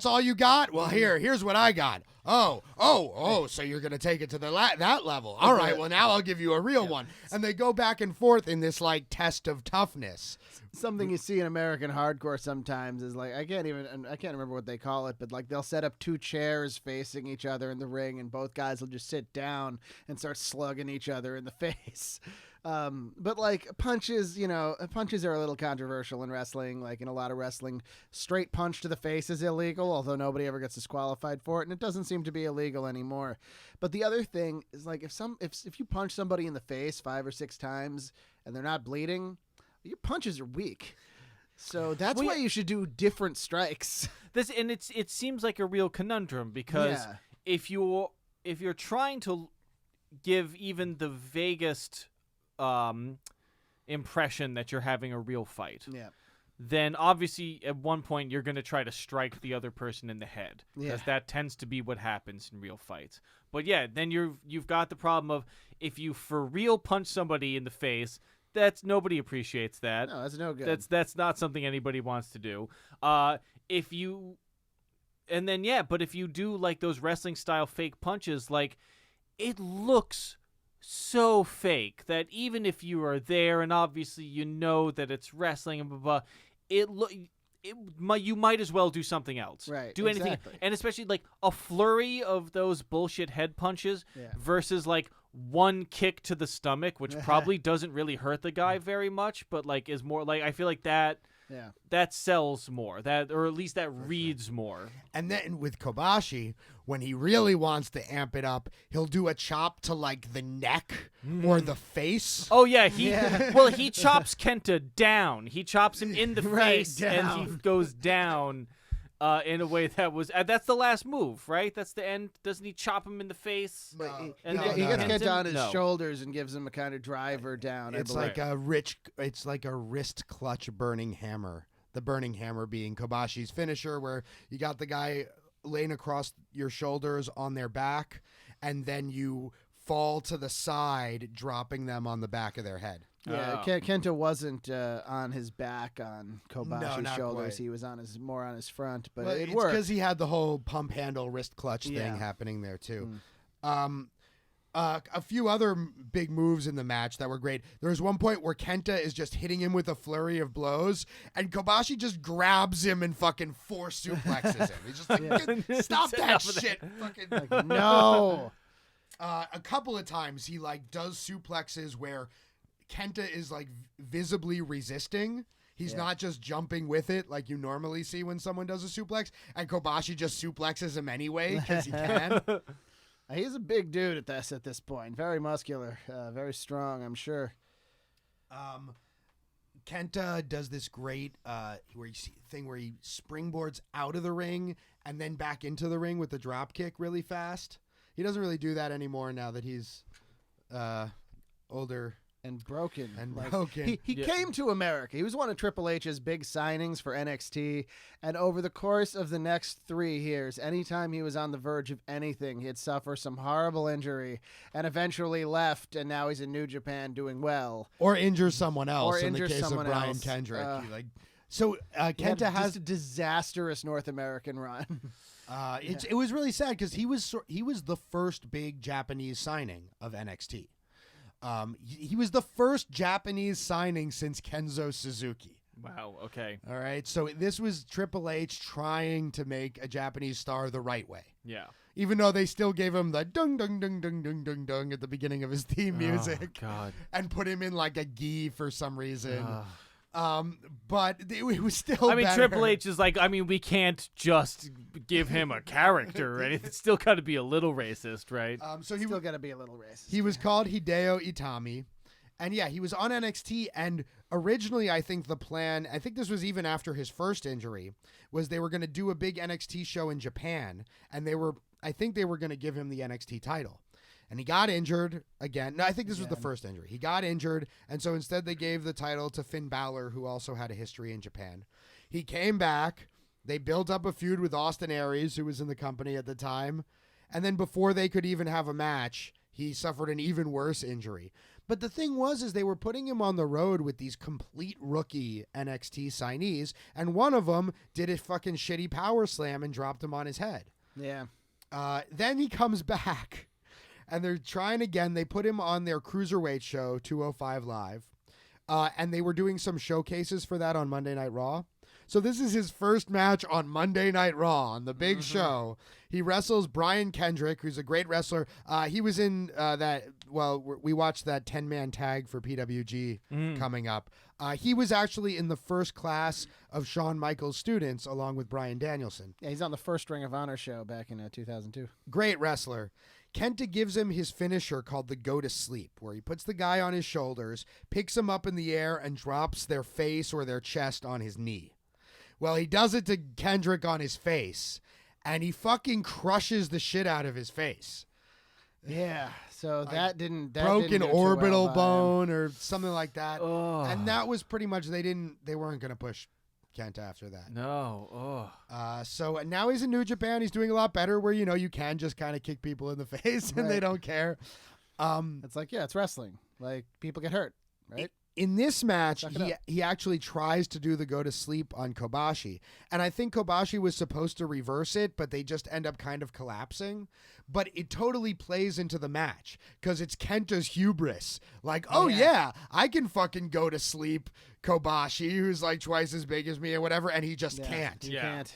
all you got? Well, here's what I got. Oh, so you're going to take it to that level. All right, well, now I'll give you a real one. And they go back and forth in this, like, test of toughness. Something you see in American hardcore sometimes is, like, I can't remember what they call it, but, like, they'll set up two chairs facing each other in the ring, and both guys will just sit down and start slugging each other in the face. But like punches are a little controversial in wrestling. Like in a lot of wrestling, straight punch to the face is illegal, although nobody ever gets disqualified for it, and it doesn't seem to be illegal anymore. But the other thing is like if you punch somebody in the face 5 or 6 times and they're not bleeding, your punches are weak. So that's why you should do different strikes. It seems like a real conundrum because if you're trying to give even the vaguest impression that you're having a real fight, then obviously at one point you're going to try to strike the other person in the head because that tends to be what happens in real fights. But then you've got the problem of if you for real punch somebody in the face, nobody appreciates that. No, that's no good. That's not something anybody wants to do. But if you do like those wrestling style fake punches, like it looks so fake that even if you are there and obviously that it's wrestling and blah, blah, you might as well do something else. Right. Do anything. And especially like a flurry of those bullshit head punches versus like one kick to the stomach, which probably doesn't really hurt the guy very much, but like is more like, I feel like that sells more, or at least that reads more. And then with Kobashi, when he really wants to amp it up, he'll do a chop to like the neck or the face. Oh yeah, he chops Kenta down. He chops him in the face and he goes down in a way that was that's the last move, right? That's the end. Doesn't he chop him in the face? No. He gets Kenta on his shoulders and gives him a kind of driver down. It's like a wrist clutch burning hammer. The burning hammer being Kobashi's finisher, where you got the guy laying across your shoulders on their back, and then you fall to the side, dropping them on the back of their head. Yeah, Kenta wasn't on his back on Kobashi's shoulders. Quite. He was more on his front, but it worked. Because he had the whole pump handle wrist clutch thing happening there too. A few other big moves in the match that were great. There was one point where Kenta is just hitting him with a flurry of blows, and Kobashi just grabs him and fucking force suplexes him. He's just like, stop that shit. Fucking like, no. A couple of times he like does suplexes where Kenta is like visibly resisting. He's not just jumping with it like you normally see when someone does a suplex, and Kobashi just suplexes him anyway because he can. He's a big dude at this point. Very muscular, very strong, I'm sure. Kenta does this great where he springboards out of the ring and then back into the ring with the drop kick really fast. He doesn't really do that anymore now that he's older. And broken. He Yeah. came to America. He was one of Triple H's big signings for NXT. And over the course of the next 3 years, anytime he was on the verge of anything, he'd suffer some horrible injury and eventually left. And now he's in New Japan doing well. Or injure someone else in the case of Brian else. Kendrick. Kenta has a disastrous North American run. It was really sad because he was the first big Japanese signing of NXT. He was the first Japanese signing since Kenzo Suzuki. Wow. Okay. All right. So this was Triple H trying to make a Japanese star the right way. Yeah. Even though they still gave him the dung dung dung dung dung dung dung at the beginning of his theme music. Oh, God. And put him in like a gi for some reason. But it was still I mean, better. Triple H is like, I mean, we can't just give him a character or anything. It's still got to be a little racist, right? So he still got to be a little racist. He was called Hideo Itami. And yeah, he was on NXT, and originally I think the plan, I think this was even after his first injury, was they were going to do a big NXT show in Japan, and I think they were going to give him the NXT title. And he got injured again. No, I think this was the first injury. He got injured, and so instead they gave the title to Finn Balor, who also had a history in Japan. He came back. They built up a feud with Austin Aries, who was in the company at the time. And then before they could even have a match, he suffered an even worse injury. But the thing was they were putting him on the road with these complete rookie NXT signees, and one of them did a fucking shitty power slam and dropped him on his head. Yeah. Then he comes back, and they're trying again. They put him on their Cruiserweight show, 205 Live, and they were doing some showcases for that on Monday Night Raw. So this is his first match on Monday Night Raw, on the big show. He wrestles Brian Kendrick, who's a great wrestler. He was in we watched that 10-man tag for PWG coming up. He was actually in the first class of Shawn Michaels' students, along with Bryan Danielson. Yeah, he's on the first Ring of Honor show back in 2002. Great wrestler. Kenta gives him his finisher called the Go to Sleep, where he puts the guy on his shoulders, picks him up in the air, and drops their face or their chest on his knee. Well, he does it to Kendrick on his face, and he fucking crushes the shit out of his face. Yeah, so that didn't broken go orbital too well bone or something like that. Oh. And that was pretty much they weren't going to push Kenta after that. No. Oh. So now he's in New Japan. He's doing a lot better where, you can just kind of kick people in the face and they don't care. It's like, yeah, it's wrestling. Like, people get hurt, right? In this match, he actually tries to do the go to sleep on Kobashi. And I think Kobashi was supposed to reverse it, but they just end up kind of collapsing. But it totally plays into the match because it's Kenta's hubris. Like, yeah, I can fucking go to sleep Kobashi, who's like twice as big as me or whatever, and he just can't. He can't.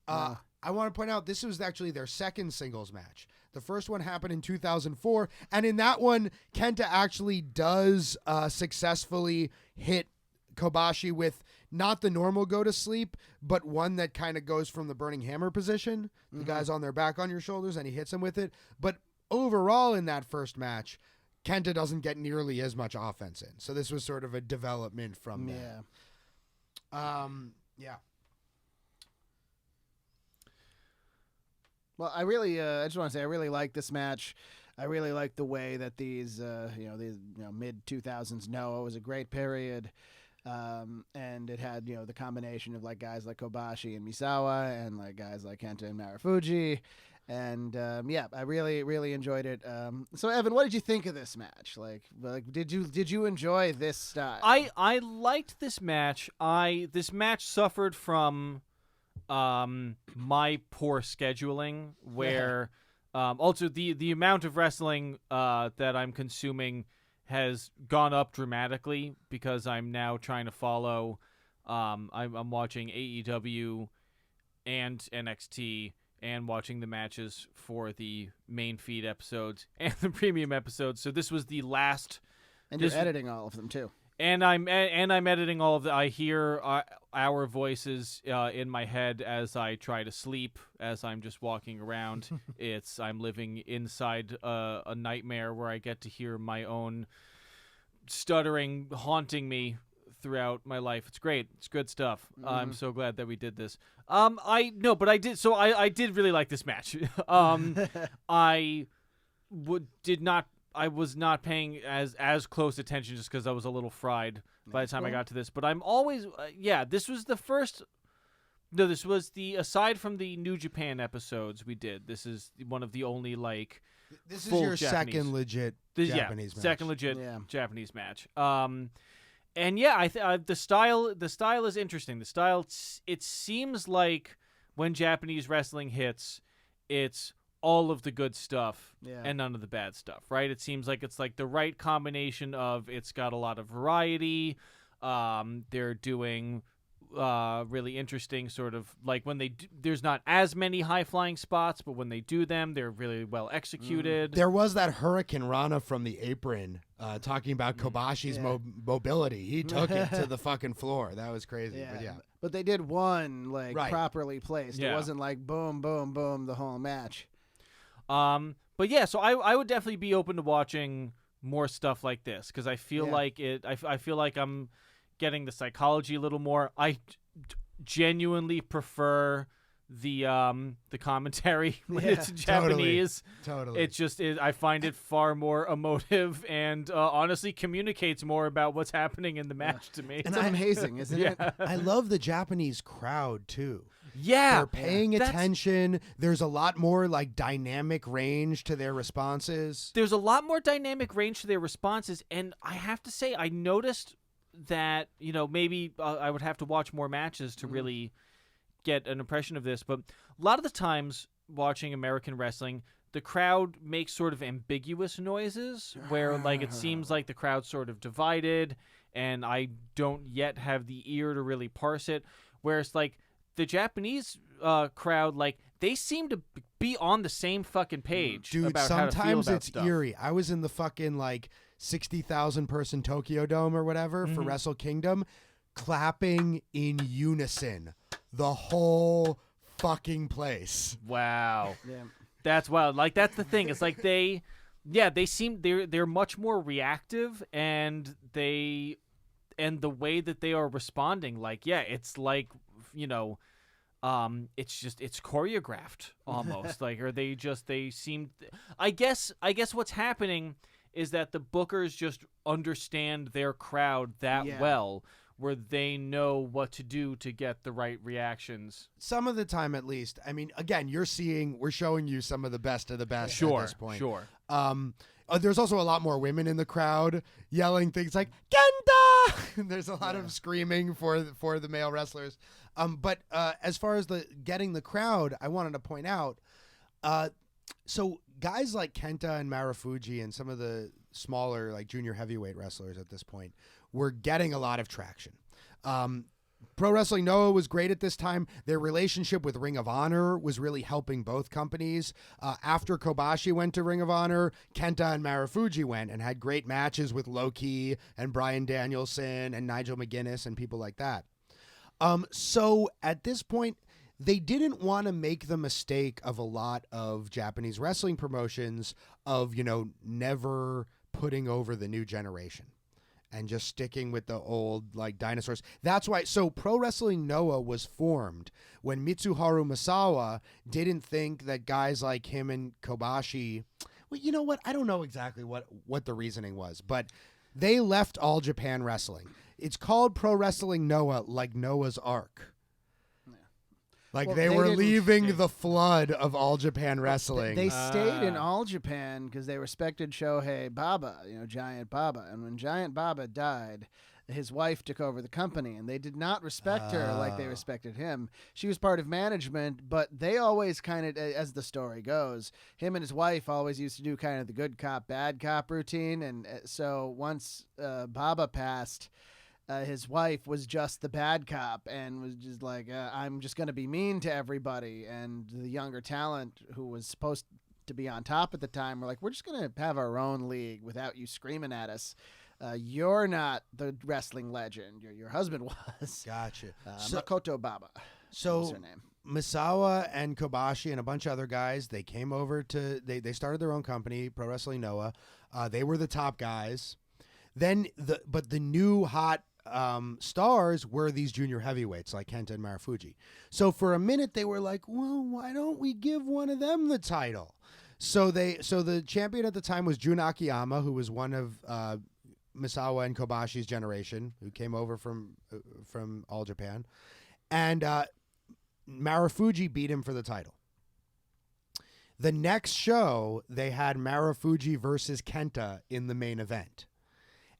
I want to point out this was actually their second singles match. The first one happened in 2004, and in that one, Kenta actually does successfully hit Kobashi with not the normal go to sleep, but one that kind of goes from the burning hammer position. The guy's on their back on your shoulders, and he hits him with it. But overall in that first match, Kenta doesn't get nearly as much offense in. So this was sort of a development from that. Yeah. Well, I just want to say I really like this match. I really like the way that these mid 2000s Noah was a great period, and it had the combination of like guys like Kobashi and Misawa and like guys like Kenta and Marufuji, and I really enjoyed it. So Evan, what did you think of this match? Like did you enjoy this style? I liked this match. This match suffered from my poor scheduling, where also the amount of wrestling that I'm consuming has gone up dramatically because I'm now trying to follow. I'm watching AEW and NXT and watching the matches for the main feed episodes and the premium episodes. So this was the last. And you're editing all of them too. And I'm editing all of the. I hear our voices in my head as I try to sleep, as I'm just walking around. I'm living inside a nightmare where I get to hear my own stuttering haunting me throughout my life. It's great. It's good stuff. I'm so glad that we did this. I did really like this match. I was not paying as close attention just because I was a little fried by the time I got to this. But I'm always, this was the first. No, this was aside from the New Japan episodes we did. This is one of the only This is your Japanese. Second legit Japanese match. Second legit Japanese match. The style is interesting. The style, it seems like when Japanese wrestling hits, it's all of the good stuff and none of the bad stuff, right? It seems like it's like the right combination of it's got a lot of variety, They're doing really interesting sort of like when there's not as many high flying spots, but when they do them, they're really well executed. There was that Hurricane Rana from The Apron talking about Kobashi's mobility. He took it to the fucking floor. That was crazy. But they did one properly placed. Yeah. It wasn't like boom, boom, boom the whole match. But yeah, so I would definitely be open to watching more stuff like this because I feel like I feel like I'm getting the psychology a little more. I genuinely prefer the commentary when it's in Japanese. Totally. It's just I find it far more emotive and honestly communicates more about what's happening in the match to me. It's amazing, isn't it? I love the Japanese crowd too. Yeah, they're paying attention. There's a lot more like dynamic range to their responses. There's a lot more dynamic range to their responses, and I have to say, I noticed that maybe I would have to watch more matches to really get an impression of this. But a lot of the times watching American wrestling, the crowd makes sort of ambiguous noises where like it seems like the crowd's sort of divided, and I don't yet have the ear to really parse it. Whereas like the Japanese crowd, like they seem to be on the same fucking page. Dude, about how to feel sometimes about it's stuff. eerie. I was in the fucking like 60,000 person Tokyo Dome or whatever for Wrestle Kingdom, clapping in unison the whole fucking place. Wow. Yeah. That's wild. Like that's the thing. It's like they seem they're much more reactive, and the way that they are responding, like it's like it's choreographed almost. Like, or they seem. I guess what's happening is that the bookers just understand their crowd that well, where they know what to do to get the right reactions. Some of the time, at least. I mean, again, we're showing you some of the best of the best at this point. Sure. There's also a lot more women in the crowd yelling things like "Kenta!" There's a lot of screaming for the male wrestlers. But as far as getting the crowd, I wanted to point out, so guys like Kenta and Marufuji and some of the smaller like junior heavyweight wrestlers at this point were getting a lot of traction. Pro Wrestling Noah was great at this time. Their relationship with Ring of Honor was really helping both companies. After Kobashi went to Ring of Honor, Kenta and Marufuji went and had great matches with Loki and Bryan Danielson and Nigel McGuinness and people like that. So at this point, they didn't want to make the mistake of a lot of Japanese wrestling promotions of, never putting over the new generation and just sticking with the old like dinosaurs. That's why. So Pro Wrestling Noah was formed when Mitsuharu Misawa didn't think that guys like him and Kobashi. Well, you know what? I don't know exactly what the reasoning was, but they left All Japan Wrestling. It's called Pro Wrestling Noah, like Noah's Ark. Like they were leaving the flood of All Japan Wrestling. They stayed in All Japan because they respected Shohei Baba, Giant Baba. And when Giant Baba died, his wife took over the company, and they did not respect her like they respected him. She was part of management, but they always kind of, as the story goes, him and his wife always used to do kind of the good cop, bad cop routine. And so once Baba passed, his wife was just the bad cop and was just like, I'm just going to be mean to everybody. And the younger talent who was supposed to be on top at the time were like, we're just going to have our own league without you screaming at us. You're not the wrestling legend. Your husband was. Gotcha. Makoto Baba. So was her name. Misawa and Kobashi and a bunch of other guys, they came over to, they started their own company, Pro Wrestling Noah. They were the top guys. Then the new hot stars were these junior heavyweights like Kenta and Marufuji. So for a minute they were like, well, why don't we give one of them the title? So the champion at the time was Jun Akiyama, who was one of Misawa and Kobashi's generation, who came over from All Japan, and Marufuji beat him for the title. The next show they had Marufuji versus Kenta in the main event.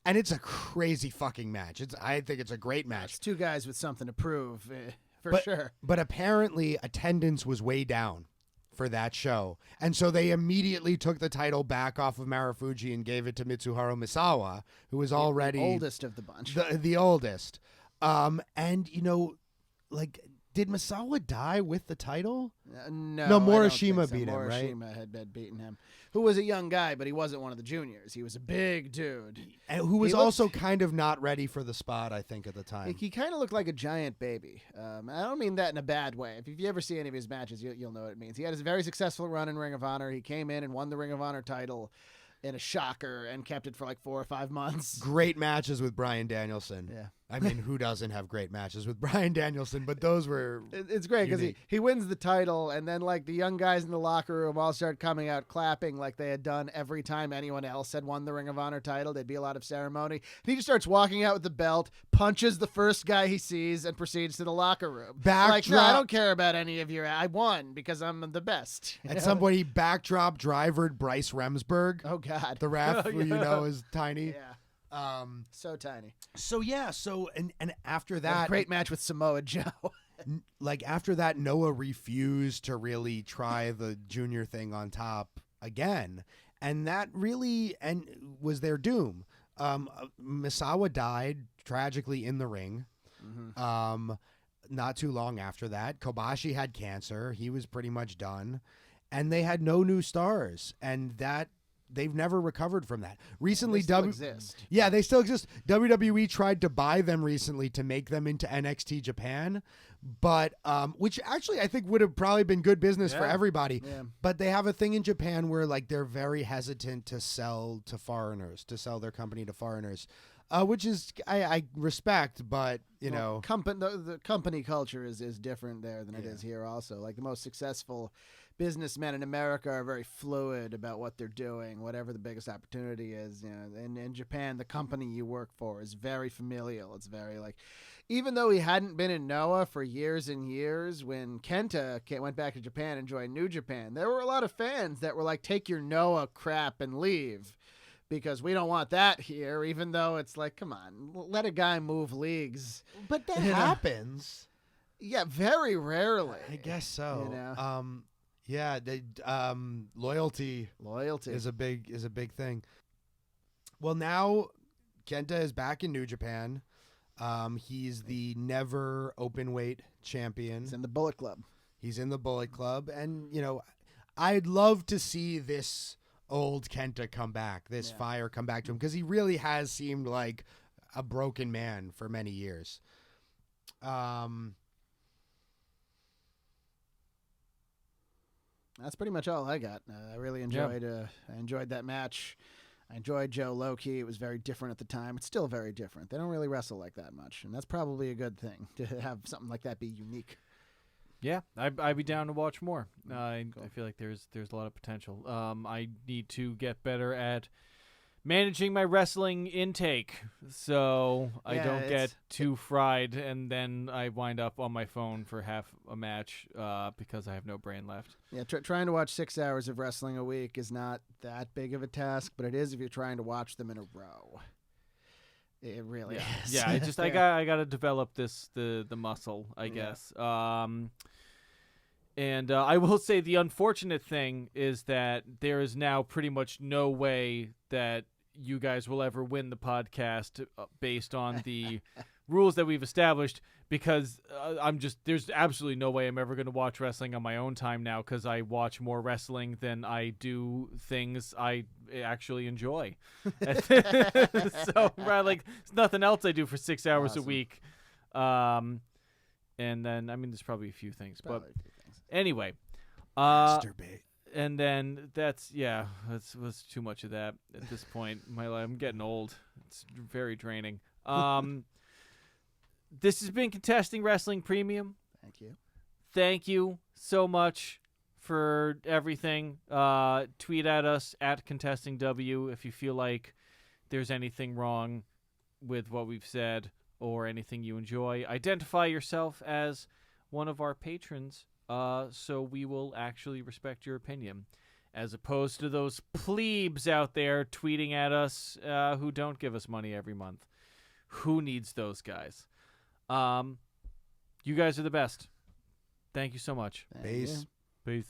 And it's a crazy fucking match. I think it's a great match. It's two guys with something to prove, for sure. But apparently attendance was way down for that show. And so they immediately took the title back off of Marufuji and gave it to Mitsuharu Misawa, who was already the oldest of the bunch. The oldest. And, like, did Misawa die with the title? No, Morishima beat him, right? Morishima had beaten him, who was a young guy, but he wasn't one of the juniors. He was a big dude. And who was also kind of not ready for the spot, I think, at the time. He kind of looked like a giant baby. I don't mean that in a bad way. If you ever see any of his matches, you'll know what it means. He had a very successful run in Ring of Honor. He came in and won the Ring of Honor title in a shocker and kept it for like 4 or 5 months. Great matches with Bryan Danielson. Yeah. I mean, who doesn't have great matches with Bryan Danielson? But those were It's great because he wins the title, and then like the young guys in the locker room all start coming out clapping like they had done every time anyone else had won the Ring of Honor title. There'd be a lot of ceremony. And he just starts walking out with the belt, punches the first guy he sees, and proceeds to the locker room. Like, no, I don't care about any of you. I won because I'm the best. At some point, he backdrop drivered Bryce Remsburg. Oh, God. The ref, who is tiny. Yeah. So tiny. So yeah, and after that, great match with Samoa Joe. Like after that, Noah refused to really try the junior thing on top again, and that really was their doom. Misawa died tragically in the ring. Mm-hmm. Not too long after that, Kobashi had cancer. He was pretty much done, and they had no new stars, and that. They've never recovered from that. Recently, they still exist. Yeah, they still exist. WWE tried to buy them recently to make them into NXT Japan, but which actually I think would have probably been good business for everybody. Yeah. But they have a thing in Japan where like they're very hesitant to sell to foreigners, to sell their company to foreigners, which is I respect, but the company culture is different there than it is here. Also, like the most successful businessmen in America are very fluid about what they're doing, whatever the biggest opportunity is. And in Japan, the company you work for is very familial. It's very like, even though he hadn't been in Noah for years and years, when Kenta went back to Japan and joined New Japan, there were a lot of fans that were like, take your Noah crap and leave, because we don't want that here, even though it's like, come on, let a guy move leagues. But that happens. Yeah, very rarely. I guess so. Yeah, loyalty is a big thing. Well, now Kenta is back in New Japan. He's the never openweight champion. He's in the Bullet Club. And I'd love to see this old Kenta come back, this fire come back to him, because he really has seemed like a broken man for many years. That's pretty much all I got. I really enjoyed I enjoyed that match. I enjoyed Joe low-key. It was very different at the time. It's still very different. They don't really wrestle like that much, and that's probably a good thing, to have something like that be unique. Yeah, I'd be down to watch more. I feel like there's a lot of potential. I need to get better at managing my wrestling intake, so I don't get too fried, and then I wind up on my phone for half a match because I have no brain left. Yeah, trying to watch 6 hours of wrestling a week is not that big of a task, but it is if you're trying to watch them in a row. It really is. Yeah, I got to develop the muscle, I guess. And I will say the unfortunate thing is that there is now pretty much no way that you guys will ever win the podcast based on the rules that we've established, because there's absolutely no way I'm ever going to watch wrestling on my own time now, because I watch more wrestling than I do things I actually enjoy. So like there's nothing else I do for 6 hours a week. And then, there's probably a few things, but anyway, masturbate. And then that's too much of that at this point in my life. I'm getting old. It's very draining. This has been Contesting Wrestling Premium. Thank you so much for everything. Tweet at us at ContestingW if you feel like there's anything wrong with what we've said or anything you enjoy. Identify yourself as one of our patrons. So we will actually respect your opinion, as opposed to those plebes out there tweeting at us who don't give us money every month. Who needs those guys? You guys are the best. Thank you so much. Peace. Peace.